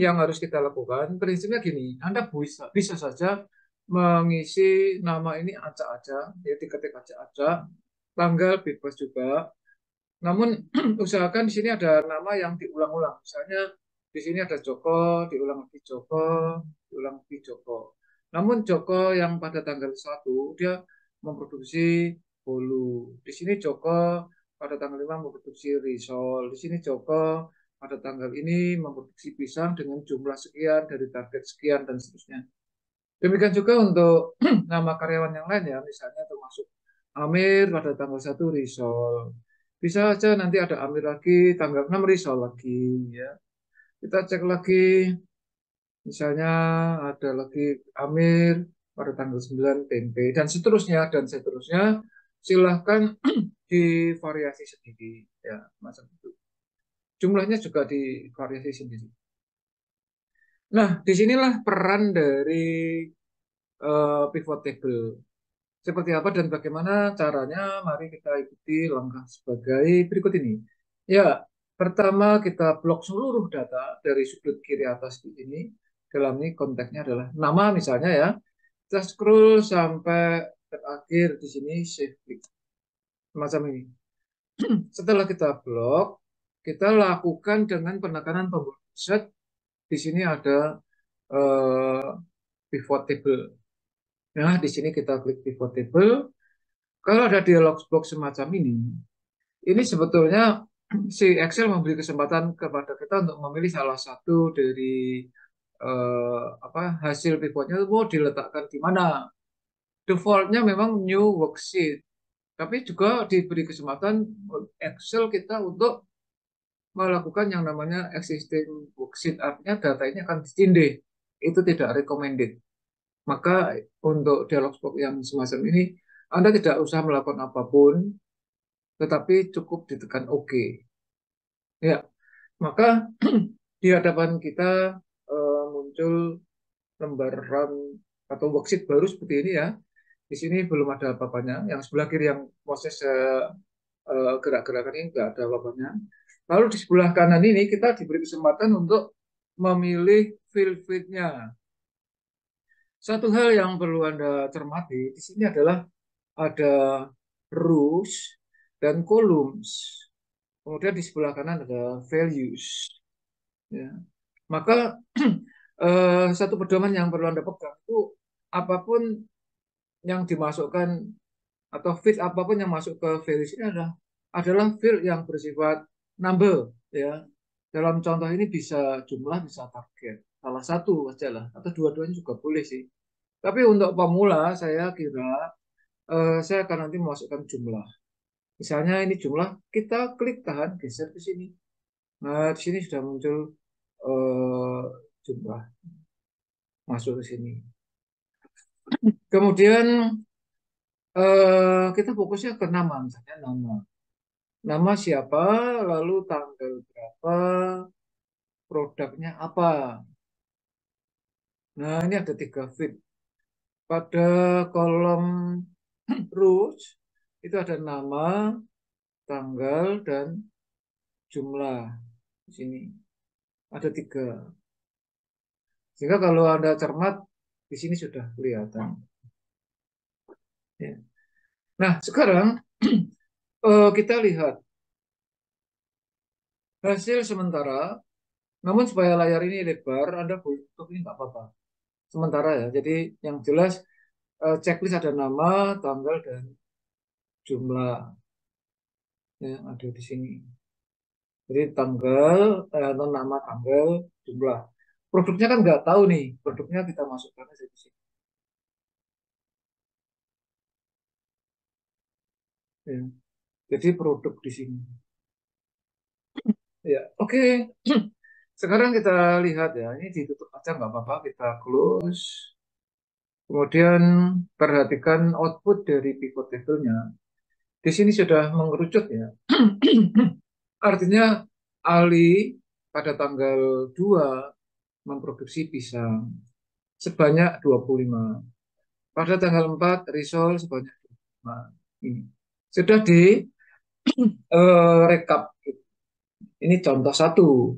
yang harus kita lakukan? Prinsipnya gini, Anda bisa saja mengisi nama ini acak aja, ya diketik acak-acak, tanggal bebas juga. Namun usahakan di sini ada nama yang diulang-ulang. Misalnya di sini ada Joko, diulang lagi Joko, diulang lagi Joko. Namun Joko yang pada tanggal 1 dia memproduksi bolu. Di sini Joko pada tanggal 5 memproduksi risol. Di sini Joko pada tanggal ini memproduksi pisang dengan jumlah sekian dari target sekian dan seterusnya. Demikian juga untuk nama karyawan yang lain ya, misalnya termasuk Amir pada tanggal 1 risol. Bisa aja nanti ada Amir lagi, tanggal 6 risol lagi ya. Kita cek lagi, misalnya ada lagi Amir pada tanggal 9 tempe dan seterusnya dan seterusnya. Silahkan divariasi sendiri ya, macam itu. Jumlahnya juga divariasi sendiri. Nah, disinilah peran dari pivot table. Seperti apa dan bagaimana caranya? Mari kita ikuti langkah sebagai berikut ini. Ya, pertama kita blok seluruh data dari sudut kiri atas di sini. Dalam ini konteksnya adalah nama misalnya ya. Kita scroll sampai terakhir di sini save klik. Semacam ini. Setelah kita blok, kita lakukan dengan penekanan tombol set. Di sini ada eh, pivot table. Nah, di sini kita klik pivot table. Kalau ada dialog box semacam ini sebetulnya si Excel memberi kesempatan kepada kita untuk memilih salah satu dari apa hasil pivotnya itu mau diletakkan di mana. Defaultnya memang new worksheet, tapi juga diberi kesempatan Excel kita untuk melakukan yang namanya existing worksheet. Artinya data ini akan ditindih. Itu tidak recommended. Maka untuk dialog box yang semacam ini, Anda tidak usah melakukan apapun, tetapi cukup ditekan OK. Ya, maka di hadapan kita muncul lembaran atau worksheet baru seperti ini ya. Di sini belum ada apa-apanya. Yang sebelah kiri yang proses gerak-gerakan ini nggak ada apa-apanya. Lalu di sebelah kanan ini kita diberi kesempatan untuk memilih field-nya. Satu hal yang perlu Anda cermati di sini adalah ada rows dan columns. Kemudian di sebelah kanan ada values. Ya. Maka satu pedoman yang perlu Anda pegang itu apapun yang dimasukkan atau field apapun yang masuk ke values ini adalah field yang bersifat number, ya. Dalam contoh ini bisa jumlah, bisa target. Salah satu aja lah, atau dua-duanya juga boleh sih. Tapi untuk pemula, saya kira saya akan nanti memasukkan jumlah. Misalnya ini jumlah, kita klik tahan, geser ke sini. Nah, di sini sudah muncul eh, jumlah masuk ke sini. Kemudian kita fokusnya ke nama, misalnya nama. Nama siapa, lalu tanggal berapa, produknya apa. Nah, ini ada 3 field. Pada kolom rows itu ada nama, tanggal, dan jumlah. Di sini ada 3. Sehingga kalau Anda cermat, di sini sudah kelihatan. Ya. Nah, sekarang kita lihat hasil sementara. Namun supaya layar ini lebar, Anda boleh tutup ini nggak apa-apa. Sementara ya. Jadi yang jelas checklist ada nama, tanggal, dan jumlah yang ada di sini. Jadi tanggal, atau nama, tanggal, jumlah. Produknya kan nggak tahu nih. Produknya kita masukkan aja di sini. Ya. Jadi produk di sini. Ya, oke. Sekarang kita lihat ya. Ini ditutup aja nggak apa-apa. Kita close. Kemudian perhatikan output dari pivot table-nya. Di sini sudah mengerucut ya. Artinya Ali pada tanggal 2 memproduksi pisang sebanyak 25. Pada tanggal 4 risol sebanyak 25. Ini sudah di rekap. Ini contoh satu.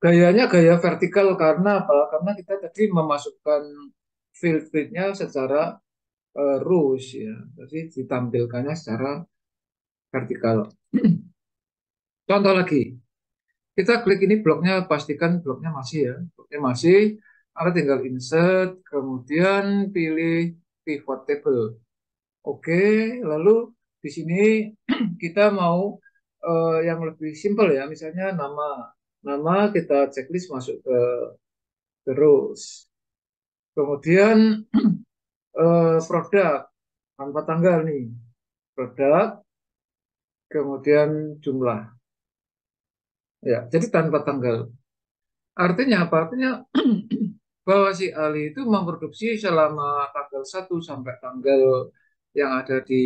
Gayanya gaya vertikal karena apa? Karena kita tadi memasukkan field-fieldnya secara rows ya. Jadi ditampilkannya secara vertikal. Contoh lagi. Kita klik ini bloknya, pastikan bloknya masih ya. Bloknya masih, Anda tinggal insert, kemudian pilih pivot table. Oke, lalu di sini kita mau yang lebih simpel ya, misalnya nama. Nama kita checklist masuk ke terus. Kemudian produk tanpa tanggal nih. Produk, kemudian jumlah. Ya, jadi tanpa tanggal. Artinya apa? Artinya bahwa si Ali itu memproduksi selama tanggal 1 sampai tanggal yang ada di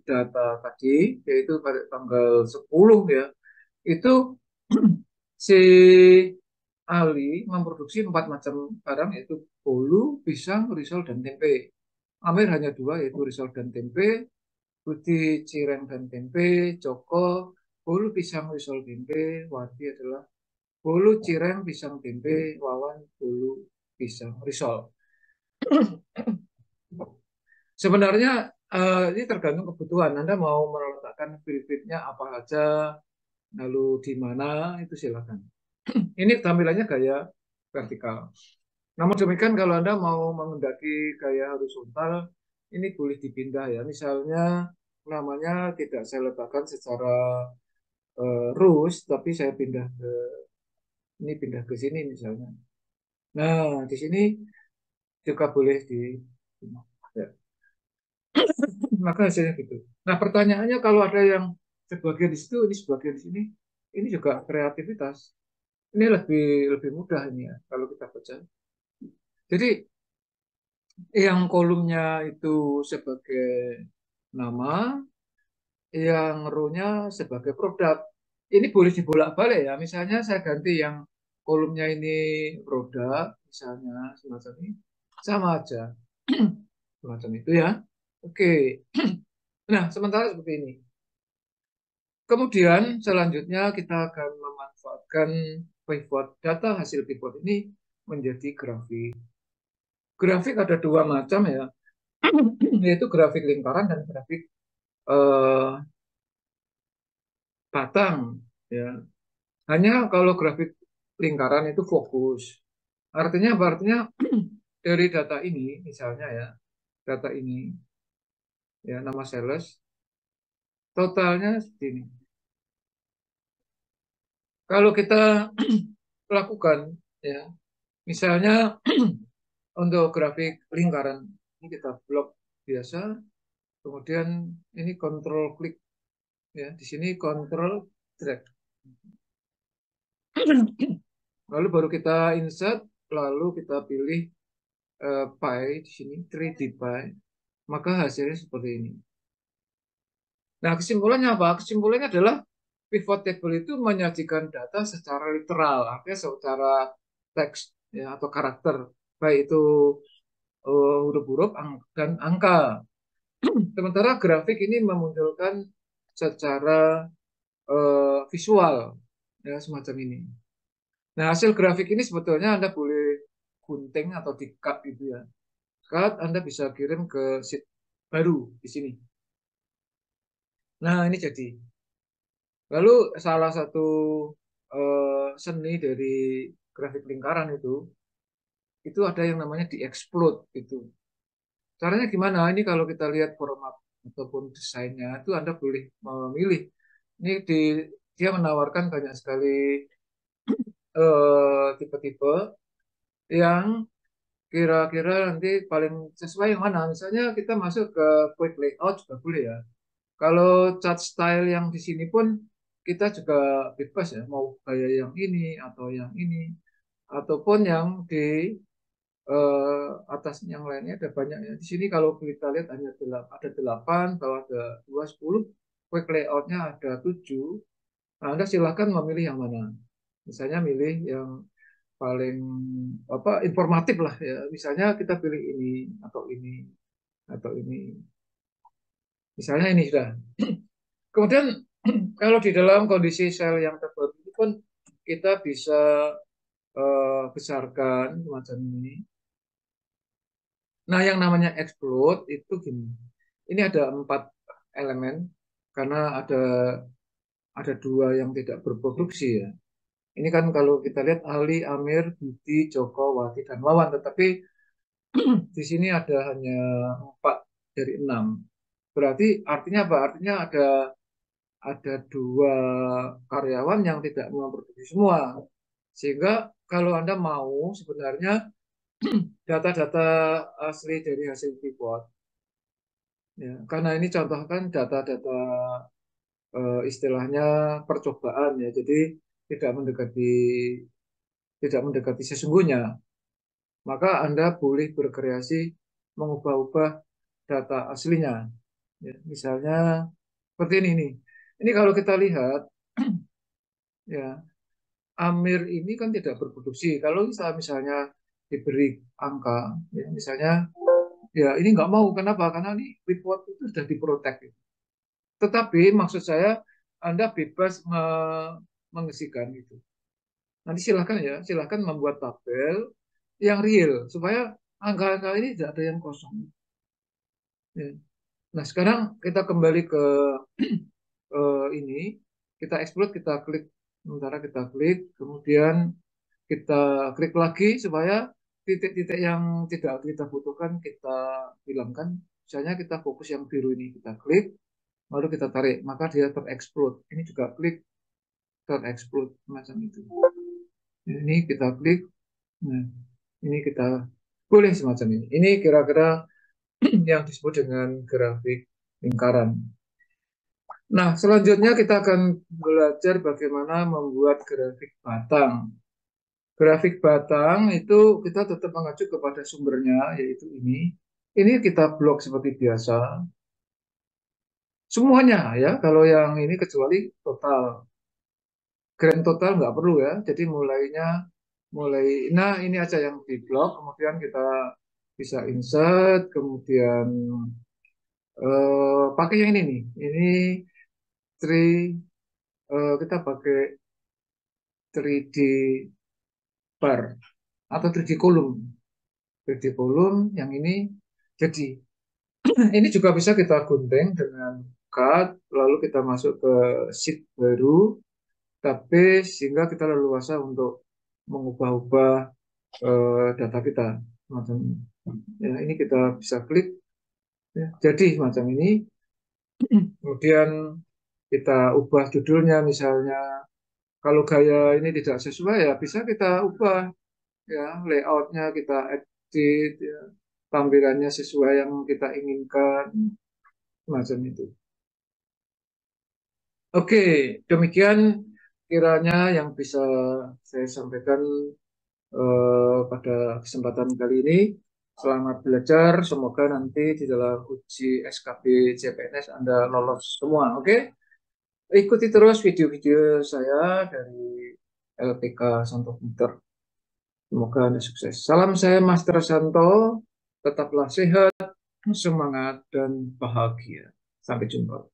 data tadi, yaitu pada tanggal 10 ya, itu si Ali memproduksi 4 macam barang, yaitu bolu, pisang, risol, dan tempe. Amir hanya 2, yaitu risol dan tempe. Budi, cireng, dan tempe. Joko, bolu, pisang, risol, tempe. Wati adalah bolu, cireng, pisang, tempe. Wawan, bolu, pisang, risol. Sebenarnya ini tergantung kebutuhan. Anda mau meletakkan feed-feednya apa saja, lalu di mana, itu silakan. Ini tampilannya gaya vertikal. Namun demikian kalau Anda mau mengendaki gaya horizontal, ini boleh dipindah ya. Misalnya namanya tidak saya letakkan secara rules, tapi saya pindah ke ini, pindah ke sini misalnya. Nah, di sini juga boleh di ya. Maka hasilnya gitu. Nah, pertanyaannya kalau ada yang sebagian di situ, ini sebagian di sini, ini juga kreativitas. Ini lebih lebih mudah ini ya kalau kita baca. Jadi yang kolomnya itu sebagai nama, yang row-nya sebagai produk. Ini boleh dibolak-balik ya. Misalnya saya ganti yang kolomnya ini produk, misalnya semacam ini, sama aja. Semacam itu ya. Oke. Nah, sementara seperti ini. Kemudian selanjutnya kita akan memanfaatkan pivot, data hasil pivot ini menjadi grafik. Grafik ada 2 macam ya, yaitu grafik lingkaran dan grafik eh, batang, ya. Hanya kalau grafik lingkaran itu fokus. Artinya apa? Artinya dari data ini, misalnya ya, data ini, ya nama sales, totalnya seperti ini. Kalau kita lakukan, ya, misalnya untuk grafik lingkaran, ini kita blok biasa, kemudian ini kontrol klik, ya, di sini kontrol drag. Lalu baru kita insert, lalu kita pilih pie di sini 3D pie, maka hasilnya seperti ini. Nah, kesimpulannya apa? Kesimpulannya adalah pivot table itu menyajikan data secara literal, artinya secara teks, ya, atau karakter, baik itu huruf-huruf dan angka. Sementara grafik ini memunculkan secara visual, ya, semacam ini. Nah, hasil grafik ini sebetulnya Anda boleh gunting atau di-cut gitu ya. Cut, Anda bisa kirim ke sheet baru di sini. Nah, ini jadi. Lalu salah satu seni dari grafik lingkaran itu ada yang namanya di-explode gitu. Caranya gimana? Ini kalau kita lihat format ataupun desainnya itu Anda boleh memilih. Ini dia menawarkan banyak sekali tipe-tipe yang kira-kira nanti paling sesuai yang mana. Misalnya kita masuk ke quick layout juga boleh ya. Kalau cat style yang di sini pun kita juga bebas ya, mau gaya yang ini atau yang ini, ataupun yang di atas yang lainnya ada banyak ya. Di sini kalau kita lihat hanya ada 8, kalau ada 2, 10, quick layoutnya ada 7. Nah, Anda silahkan memilih yang mana. Misalnya milih yang paling apa informatif lah ya. Misalnya kita pilih ini atau ini atau ini. Misalnya ini sudah. Kemudian kalau di dalam kondisi sel yang terbaru itu pun kita bisa besarkan macam ini. Nah, yang namanya explode itu gini. Ini ada 4 elemen karena ada 2 yang tidak berproduksi ya. Ini kan kalau kita lihat Ali, Amir, Budi, Joko, Wati, dan Wawan. Tetapi di sini ada hanya 4 dari 6. Berarti artinya apa? Artinya ada 2 karyawan yang tidak memproduksi semua. Sehingga kalau Anda mau sebenarnya data-data asli dari hasil pivot, ya, karena ini contohkan data-data istilahnya percobaan ya, jadi tidak mendekati tidak mendekati sesungguhnya, maka Anda boleh berkreasi mengubah-ubah data aslinya. Ya, misalnya seperti ini nih. Ini kalau kita lihat, ya, Amir ini kan tidak berproduksi. Kalau misalnya diberi angka, ya, misalnya, ya ini nggak mau. Kenapa? Karena ini report itu sudah diprotek. Tetapi maksud saya, Anda bebas mengisikan itu. Nanti silahkan ya, silahkan membuat tabel yang real supaya angka-angka ini tidak ada yang kosong. Ya. Nah, sekarang kita kembali ke ini, kita explode, kita klik, sementara kita klik, kemudian kita klik lagi supaya titik-titik yang tidak kita butuhkan kita hilangkan. Misalnya kita fokus yang biru ini, kita klik, lalu kita tarik, maka dia terexplode. Ini juga klik, terexplode, macam itu. Ini kita klik, nah, ini kita boleh semacam ini. Ini kira-kira yang disebut dengan grafik lingkaran. Nah, selanjutnya kita akan belajar bagaimana membuat grafik batang. Grafik batang itu kita tetap mengacu kepada sumbernya, yaitu ini. Ini kita blok seperti biasa. Semuanya ya, kalau yang ini kecuali total. Grand total nggak perlu ya. Jadi mulai, nah ini aja yang di blok, kemudian kita bisa insert, kemudian pakai yang ini nih. Ini tree, kita pakai 3D bar atau 3D kolom. 3D kolom yang ini jadi ini juga bisa kita gunting dengan cut, lalu kita masuk ke sheet baru, tapi sehingga kita leluasa untuk mengubah-ubah data kita macam ini. Ya, ini kita bisa klik, ya, jadi macam ini. Kemudian kita ubah judulnya misalnya. Kalau gaya ini tidak sesuai ya bisa kita ubah, ya, layoutnya kita edit, ya, tampilannya sesuai yang kita inginkan, macam itu. Oke, demikian kiranya yang bisa saya sampaikan pada kesempatan kali ini. Selamat belajar, semoga nanti di dalam uji SKB CPNS Anda lolos semua. Oke, ikuti terus video-video saya dari LPK Santo Peter. Semoga Anda sukses. Salam saya Master Santo, tetaplah sehat, semangat, dan bahagia. Sampai jumpa.